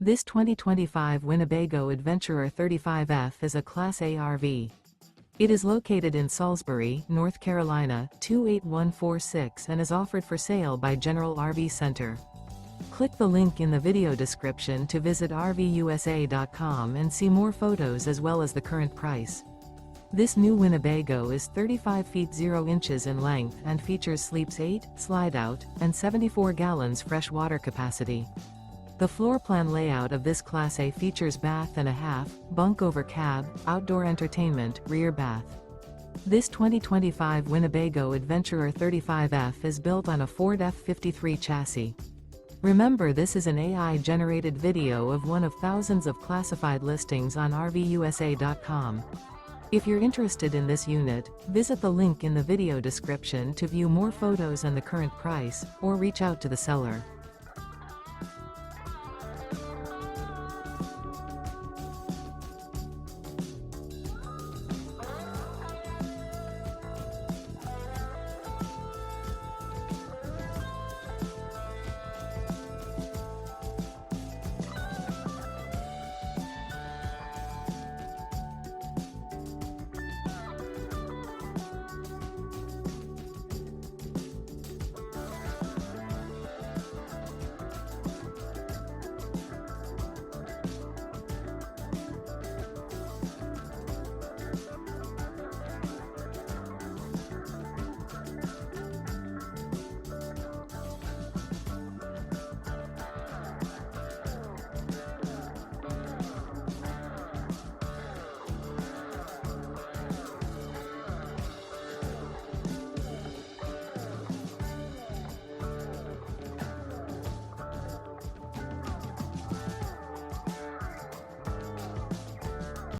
This 2025 Winnebago Adventurer 35F is a Class A RV. It is located in Salisbury, North Carolina, 28146 and is offered for sale by General RV Center. Click the link in the video description to visit RVUSA.com and see more photos as well as the current price. This new Winnebago is 35 feet 0 inches in length and features sleeps 8, slide-out, and 74 gallons fresh water capacity. The floor plan layout of this Class A features bath and a half, bunk over cab, outdoor entertainment, rear bath. This 2025 Winnebago Adventurer 35F is built on a Ford F53 chassis. Remember, this is an AI-generated video of one of thousands of classified listings on RVUSA.com. If you're interested in this unit, visit the link in the video description to view more photos and the current price, or reach out to the seller.